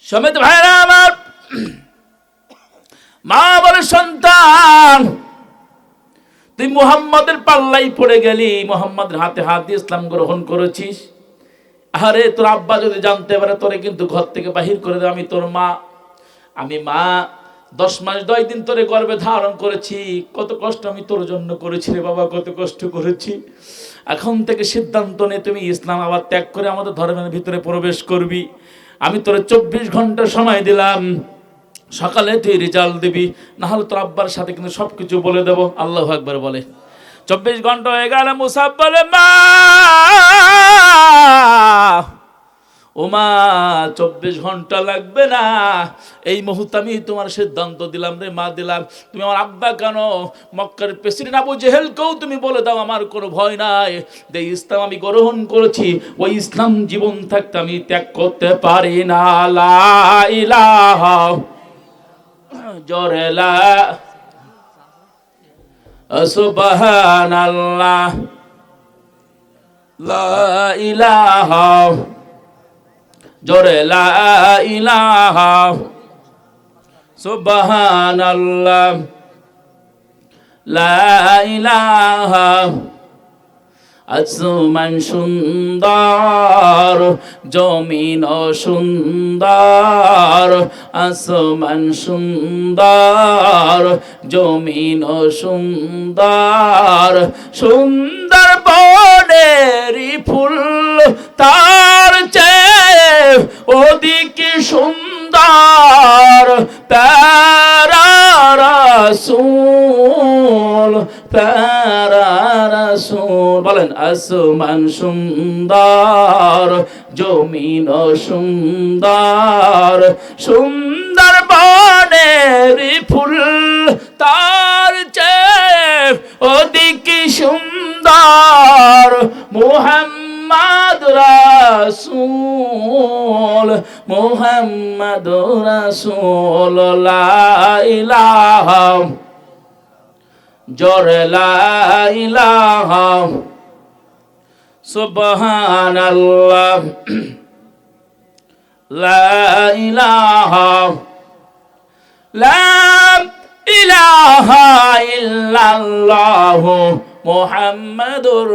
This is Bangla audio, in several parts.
সমেত ভাইরা আমার, মা বলে সন্তান তুই মুহাম্মাদের পাল্লাই পড়ে গেলি, মুহাম্মাদের হাতে হাত দিয়ে ইসলাম গ্রহণ করেছিস। আরে তোর আব্বা যদি জানতে পারে তোরে কিন্তু ঘর থেকে বাহির করে দেবে। আমি তোর মা, আমি মা 10 মাস 10 দিন তোরে গর্ভে ধারণ করেছি। কত কষ্ট আমি তোর জন্য করেছি রে বাবা, কত কষ্ট করেছি। এখন থেকে সিদ্ধান্ত নে তুমি ইসলাম আবার ত্যাগ করে আমাদের ধর্মের ভিতরে প্রবেশ করবি। আমি তোরে 24 ঘন্টা সময় দিলাম, সকালে তুই রেজাল্ট দিবি, না হলে তোর আব্বার সাথে কিন্তু সবকিছু বলে দেবো। আল্লাহু আকবার বলে। 24 ঘন্টা হয়ে গেল। মুসাব বলে মা, ও মা 24 ঘন্টা লাগবে না, এই মুহূর্তে আমি তোমার সিদ্ধান্ত দিলাম রে মা, দিলাম। তুমি আমার আব্বা কেন, মক্কার প্রেসিডেন্ট আবু জেহেলকেও তুমি বলে দাও আমার কোনো ভয় নাই, যে ইসলাম আমি গ্রহণ করেছি, ওই ইসলাম জীবন থাকতে আমি ত্যাগ করতে পারি না। লা ইলাহা জোরে লা সুবহানাল্লাহ, লা ইলাহা জোরে লা ইলাহা সুবহানাল্লাহ, লা ইলাহা। আসমান সুন্দর, জমিন সুন্দর, আসমান সুন্দর, জমিন সুন্দর, সুন্দর বনেরি ফুল তার চেয়ে ওদিকে সুন্দর প্যারা রাসূল, প্যারা রাসূল। বলেন আসমান সুন্দর, জমিন সুন্দর, সুন্দর বনের ফুল তার চেয়ে ওদিকে সুন্দর মুহাম্মদ রাসূল, মুহাম্মদ রাসূল। লা ইলাহা জোরে লা ইলাহা সুবহানাল্লাহ, লা ইলাহা, লা ইলাহা ইল্লাল্লাহ মুহাম্মাদুর।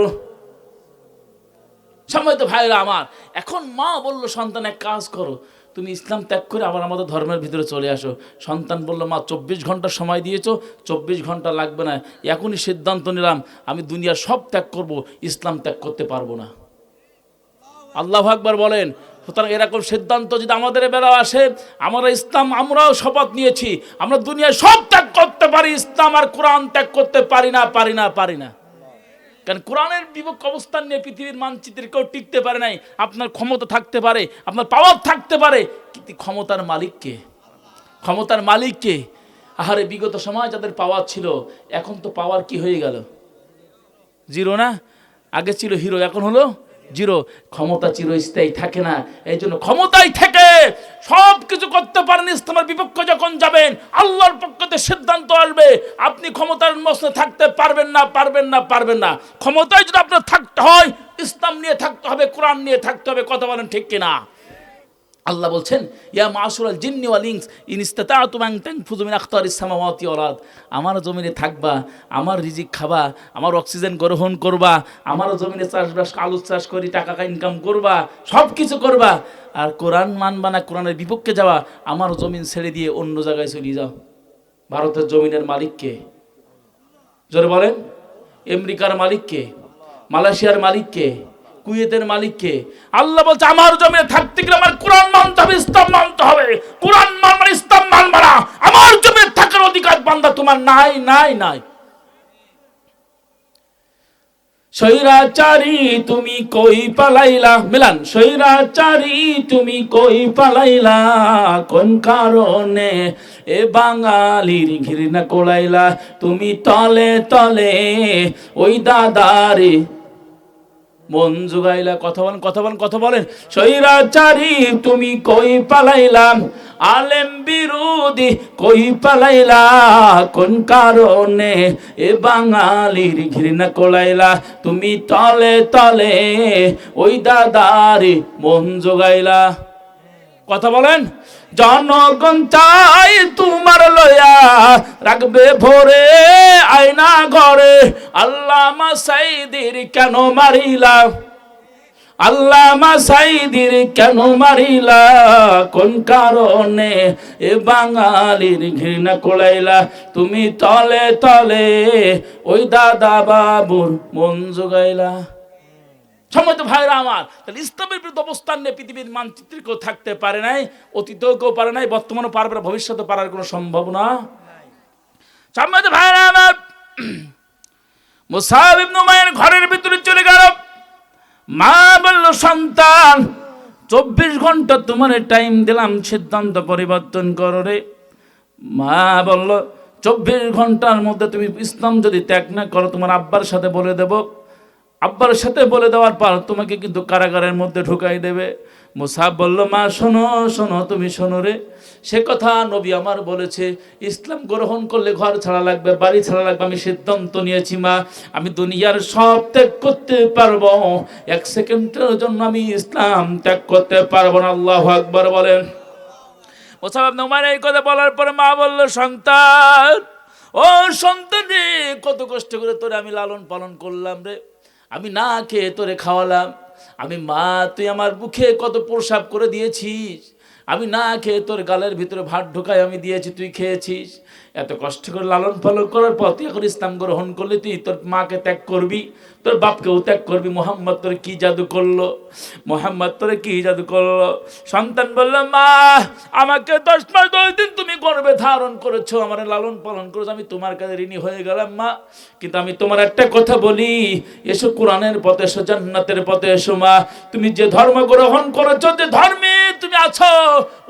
সম্মানিত ভাইরা আমার, এখন মা বলল সন্তান এক কাজ করো, তুমি ইসলাম ত্যাগ করে আবার আমাদের ধর্মের ভিতরে চলে আসো। সন্তান বলল মা 24 ঘন্টা সময় দিয়েছো, 24 ঘন্টা লাগবে না, এখনই সিদ্ধান্ত নিলাম আমি দুনিয়ার সব ত্যাগ করব, ইসলাম ত্যাগ করতে পারবো না। আল্লাহু আকবার বলেন। সুতরাং এরকম সিদ্ধান্ত যদি আমাদের বেলা আসে, আমরা ইসলাম আমরাও শপথ নিয়েছি, আমরা দুনিয়ার সব ত্যাগ করতে পারি, ইসলাম আর কোরআন ত্যাগ করতে পারি না, পারি না, পারি না। কারণ কোরআনের বিপক্ষ অবস্থান নিয়ে পৃথিবীর মানচিত্রে কেউ টিকতে পারে নাই। আপনার ক্ষমতা থাকতে পারে, আপনার পাওয়ার থাকতে পারে, কিন্তু ক্ষমতার মালিককে, ক্ষমতার মালিককে। আহারে বিগত সময় যাদের পাওয়ার ছিল, এখন তো পাওয়ার কি হয়ে গেল? জিরো না? আগে ছিল হিরো, এখন হলো জিরো। ক্ষমতা চিরস্থায়ী থাকে না, এই জন্য ক্ষমতায় থেকে সব কিছু করতে পারেন। ইসলামের বিপক্ষে যখন যাবেন, আল্লাহর পক্ষতে সিদ্ধান্ত আসবে, আপনি ক্ষমতার মসনে থাকতে পারবেন না, পারবেন না, পারবেন না। ক্ষমতায় যদি আপনার থাকতে হয়, ইসলাম নিয়ে থাকতে হবে, কোরআন নিয়ে থাকতে হবে। কথা বলেন ঠিক কিনা? আল্লাহ বলছেন ইয়া মাশারাল জিন্নি ওয়াল ইনস ইন ইসতাতা'তুম আন তানফুযু মিন আখতারিস সামাওয়াতি ওয়াল আরদ। আমার জমিনে থাকবা, আমার রিজিক খাবা, আমার অক্সিজেন গ্রহণ করবা, আমার জমিনে চাষবাস আলু চাষ করি টাকা ইনকাম করবা, সব কিছু করবা। আর কোরআন মানবা না, কোরআনের বিপক্ষে যাওয়া, আমার জমিন ছেড়ে দিয়ে অন্য জায়গায় চলে যাও। ভারতের জমিনের মালিক কে? জোরে বলেন। আমেরিকার মালিক কে? মালয়েশিয়ার মালিক কে? কুয়েতের মালিককে? আল্লাহ বলছে আমার জমিনে থাকতে গেলে আমার কোরআন মানতে হবে, ইসলাম মানতে হবে। কোরআন মানবে, ইসলাম মানবে না, আমার জমিনে থাকার অধিকার বান্দা তোমার নাই, নাই, নাই। স্বৈরাচারী তুমি কই পালাইলা, মিলান। স্বৈরাচারী তুমি কই পালাইলা, কোন কারণে এ বাঙালির ঘৃণা কোলাইলা, তুমি তলে তলে ওই দাদারে মন জুগাইলা। কথা বলেন, কথা বলেন, কথা বলেন। স্বৈরাচারী তুমি কই পালাইলা, আলেম বিরোধী কই পালাইলা, কোন কারণে এ বাঙালির ঘৃণা কোলাইলা, তুমি তলে তলে ওই দাদারে মন জোগাইলা। কথা বলেন। জনগণ চাই তোমার লয়া রাখবে ভরে আয়না ঘরে, আল্লামা সাইদির কেন মারিলা, আল্লামা সাইদির কেন মারিলা, কোন কারণে এ বাঙালির ঘৃণা কোলাইলা, তুমি তলে তলে ওই দাদা বাবুর মন জোগাইলা। সময় তো ভাইরা আমার, তাহলে ইসলামের বিরুদ্ধে অবস্থান নিয়ে পৃথিবীর মানচিত্রে কেউ থাকতে পারে নাই, অতীতেও কেউ পারে নাই, বর্তমানেও পারবে না, ভবিষ্যতে পারার কোনো সম্ভাবনা সময় তো ভাইরা আমার। মুসাব ইবনে উমাইর ঘরের ভিতরে চলে গেল। মা বলল, সন্তান 24 ঘন্টা তোমার টাইম দিলাম, সিদ্ধান্ত পরিবর্তন করো রে। মা বলল, 24 ঘন্টার মধ্যে তুমি ইসলাম যদি ত্যাগ না করো, তোমার আব্বার সাথে বলে দেব, আব্বার সাথে বলে দেওয়ার পর তোমাকে কিন্তু কারাগারের মধ্যে ঢুকাই দেবে। মুসাব বলল, মা শোনো শোনো, তুমি শোনো রে, সে কথা নবী আমার বলেছে, ইসলাম গ্রহণ করলে ঘর ছাড়া লাগবে, বাড়ি ছাড়া লাগবে। আমি সিদ্ধান্ত নিয়েছি মা, আমি দুনিয়ার সব ত্যাগ করতে পারবো, 1 সেকেন্ডের জন্য আমি ইসলাম ত্যাগ করতে পারবো না। আল্লাহু আকবার বলেন। মুসাব ইবনে উমাইর এই কথা বলার পরে মা বলল, সন্তান, ও সন্তান রে, কত কষ্ট করে তোরে আমি লালন পালন করলাম রে, আমি না খেয়ে তোরে খাওয়ালাম, আমি মা, তুই আমার মুখে কত প্রসাব করে দিয়েছিস, আমি না খেয়ে তোর গালের ভিতরে ভাত ঢোকায় আমি দিয়েছি, তুই খেয়েছিস, এত কষ্ট করে লালন পালন করার পর তুই এখন ইসলাম গ্রহণ করলি, তুই তোর মাকে ত্যাগ করবি, তোর বাপকেও ত্যাগ করবি। মোহাম্মদ তোরে কি জাদু করলো, মোহাম্মদ তোরে কি জাদু করলো? সন্তান বলল, মা আমাকে 10 মাস 10 দিন তুমি গর্ভে ধারণ করেছো, আমার লালন পালন করেছো, আমি তোমার কাছে ঋণী হয়ে গেলাম মা, কিন্তু আমি তোমার একটা কথা বলি, এসো কোরআনের পথে এসো, জান্নাতের পথে এসো মা, তুমি যে ধর্ম গ্রহণ করেছো, যে ধর্মে তুমি আছো,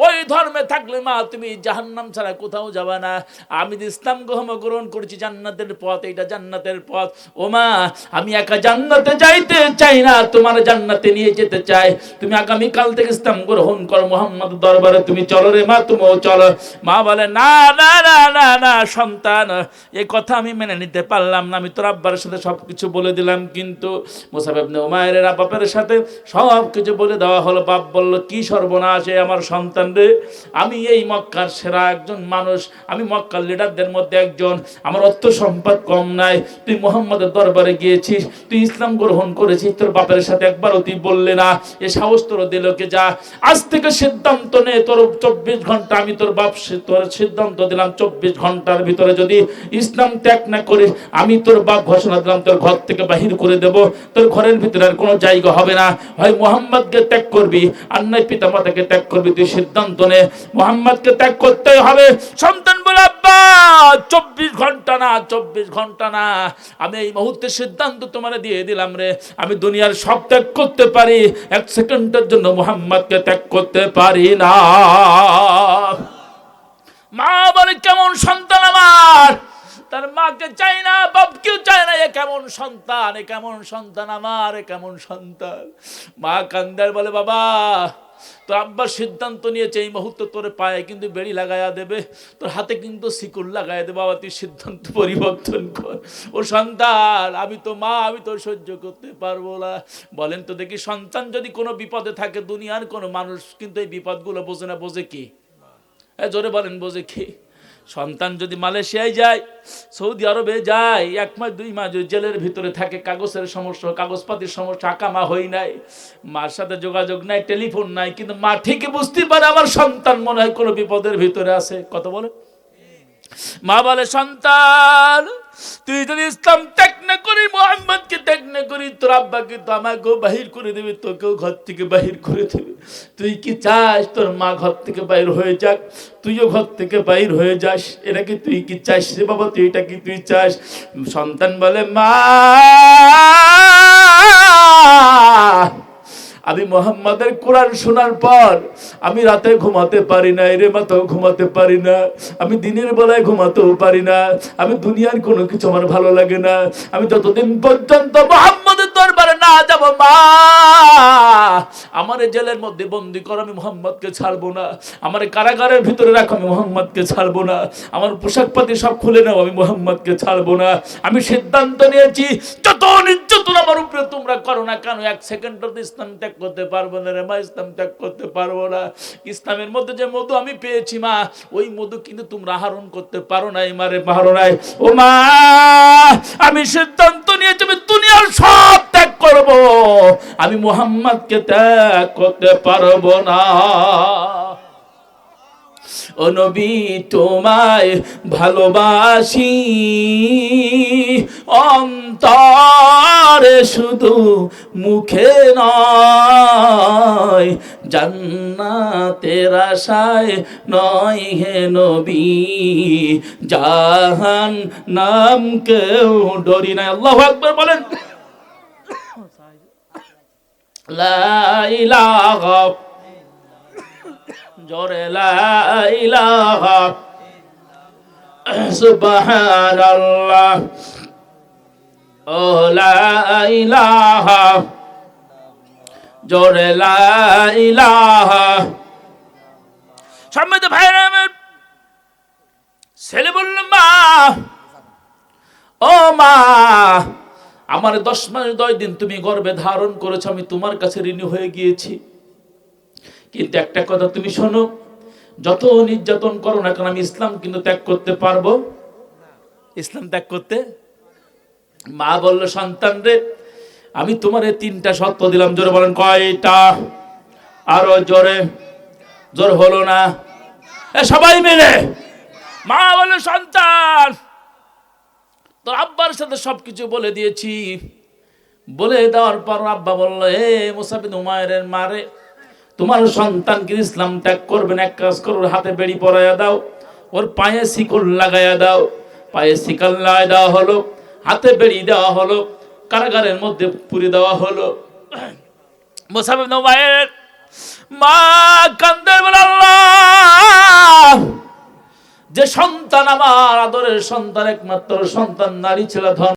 ওই ধর্মে থাকলে মা তুমি জাহান্নাম ছাড়া কোথাও যাবে না। আমি ইসলাম গ্রহণ করেছি, জান্নাতের পথ, এটা জান্নাতের পথ। ও মা, আমি একা জান্নাতে যাইতে চাই না, তোমার জান্নাতে নিয়ে যেতে চাই, তুমি আগামী কাল থেকে ইসলাম গ্রহণ করো, মুহাম্মদ দরবারে তুমি চলো রে মা, তুমিও চলো। মা বলে, না না না না না সন্তান, এই কথা আমি মেনে নিতে পারলাম না, আমি তোর আব্বার সাথে সবকিছু বলে দিলাম। কিন্তু মুসাব ইবনে উমাইরের বাপের সাথে সব কিছু বলে দেওয়া হলো। বাপ বলল, কি সর্বনাশ আমার সন্তান রে, আমি এই মক্কার সেরা একজন মানুষ, আমি মক্কার লিডারদের মধ্যে একজন, আমার অর্থ সম্পদ কম নাই, তুই মুহাম্মদের দরবারে গিয়েছিস, তুই ইসলাম গ্রহণ করেছিস, তোর বাপের সাথে একবারও তুই বললে না, এ সাহস তোর দিল কে? যা আজ থেকে সিদ্ধান্ত নে, তোর 24 ঘন্টা, আমি তোর বাপ তোর সিদ্ধান্ত দিলাম, 24 ঘন্টার ভিতরে যদি ইসলাম ত্যাগ না করিস, আমি তোর বাপ ঘোষণা দিলাম, তোর ঘর থেকে বাহির করে দেব, তোর ঘরের ভিতরে আর কোনো জায়গা হবে না, হয় মুহাম্মদকে ত্যাগ করবি আর নয় পিতা মাতাকে ত্যাগ করবি, তুই সিদ্ধান্ত নে, মুহাম্মদকে ত্যাগ করতেই হবে। সন্তান বলে, আব্বা 24 ঘন্টা না, 24 ঘন্টা না, আমি এই মুহূর্তে সিদ্ধান্ত তোমার দিয়ে দিলাম রে, আমি দুনিয়ার সব ত্যাগ করতে পারি, 1 সেকেন্ডের জন্য মুহাম্মদকে ত্যাগ করতে পারি না। মা বলে, কেমন সন্তান আমার, তার মাকে চাই না, বাপকেও চায় না, এ কেমন সন্তান, এ কেমন সন্তান আমার, এ কেমন সন্তান। মা কান্দার বলে, বাবা তোর আব্বার সিদ্ধান্ত নিয়েছে, এই মুহূর্তে তোর পায়ে কিন্তু বেড়ি লাগাইয়া দেবে, তোর হাতে কিন্তু শিকল লাগাইয়া দেবে, বাবা তুই সিদ্ধান্ত পরিবর্তন কর। ও সন্তান, আমি তো মা, আমি তো সহ্য করতে পারবো না। বলেন তো দেখি, সন্তান যদি কোনো বিপদে থাকে, দুনিয়ার কোনো মানুষ কিন্তু এই বিপদগুলো বোঝে না, বোঝে কি? জোরে বলেন, বোঝে কি? সন্তান যদি মালয়েশিয়ায় যায়, সৌদি আরবে যায়, 1 মাস 2 মাস জেলের ভিতরে থাকে, কাগজের সমস্যা, কাগজপাতির সমস্যা, আকামা হই নাই, মার সাথে যোগাযোগ নাই, টেলিফোন নাই, কিন্তু মা ঠিকই বুঝতে পারে আমার সন্তান মনে হয় কোনো বিপদের ভিতরে আছে। কত বলে? মা বলে, সন্তান তুই যদি ইসলাম ত্যাগ না করি, মুহাম্মদকে ত্যাগ না করি, তোর আব্বাকে তো আমাকেও বাহির করে দেবে, তোকেও ঘর থেকে বাহির করে দেবে। তুই কি চাস তোর মা ঘর থেকে বাইর হয়ে যাক, তুইও ঘর থেকে বাইর হয়ে যাস? এটা কি তুই কি চাস রে বাবা? তুই এটা কি তুই চাস? সন্তান বলে, মা আমি মুহাম্মাদের কোরআন শোনার পর আমি রাতে ঘুমাতে পারি না, এর মাথাও ঘুমাতে পারি না, আমি দিনের বেলায় ঘুমাতেও পারি না, আমি দুনিয়ার কোনো কিছু আমার ভালো লাগে না, আমি যতদিন পর্যন্ত মুহাম্মাদের দরবারে না যাব, মা আমার জেলের মধ্যে বন্দি কর, আমি মুহাম্মদকে ছাড়বো না, আমার কারাগারের ভিতরে রাখো, আমি মুহাম্মদকে ছাড়বো না, আমার পোশাক পাতি সব খুলে নাও, আমি মুহাম্মদকে ছাড়বো না। আমি সিদ্ধান্ত নিয়েছি, যত নির্যাতন আমার উপরে তোমরা করো না কেন, 1 সেকেন্ডও তো ইসলাম ত্যাগ করতে পারবো না রে মা, ইসলাম ত্যাগ করতে পারবো না। ইসলামের মধ্যে যে মধু আমি পেয়েছি মা, ওই মধু কিন্তু তোমরা আহরণ করতে পারো নাই মারে, পারো নাই। ও মা, আমি সিদ্ধান্ত নিয়েছি আমি দুনিয়ার সব ত্যাগ করব, আমি মুহাম্মদকে ত্যাগ করতে পারবো না। ও নবী তোমায় ভালোবাসি অন্তরে, শুধু মুখে নয়, জান্নাতের আশায় নয় হে নবী, জাহান্নাম কেউ ডরি না। আল্লাহু আকবার বলেন। লা ইলাহা, জোরে লা ইলাহা, সুবহানাল্লাহ, ও লা ইলাহা, জোরে লা ইলাহা। সম্মানিত ভাইরা আমার, ছেলে বলল মা, ও মা, আমার 10 মাস 10 দিন তুমি গর্ভে ধারণ করেছো, আমি তোমার কাছে ঋণী হয়ে গিয়েছি, কিন্তু একটা কথা তুমি শোনো, যত নির্যাতন করো না কেন আমি ইসলাম কিন্তু ত্যাগ করতে পারবো, ইসলাম ত্যাগ করতে। মা বলল সন্তান রে, আমি তোমারে 3টা শর্ত দিলাম। জোরে বলেন কয়টা? আরো জোরে, জোর হলো না, সবাই মিলে। মা বলল সন্তান, তোর আব্বার সাথে সবকিছু বলে দিয়েছি। বলে দেওয়ার পর আব্বা বলল, হে মুসাব বিন উমাইরের মারে, তোমার সন্তানকে ইসলাম ত্যাগ করবেন, এক কাজ করো, ওর হাতে বেড়ি পরাইয়া দাও, ওর পায়ে শিকল লাগাইয়া দাও। পায়ে শিকল লাগাই দেওয়া হলো, হাতে বেড়ি দেওয়া হলো, কারাগারের মধ্যে পুরে দেওয়া হলো। মুসাব ইবনে উমাইর মা কান্দে বলে, আল্লাহ, যে সন্তান আমার আদরের সন্তান, একমাত্র সন্তান নারী ছিল,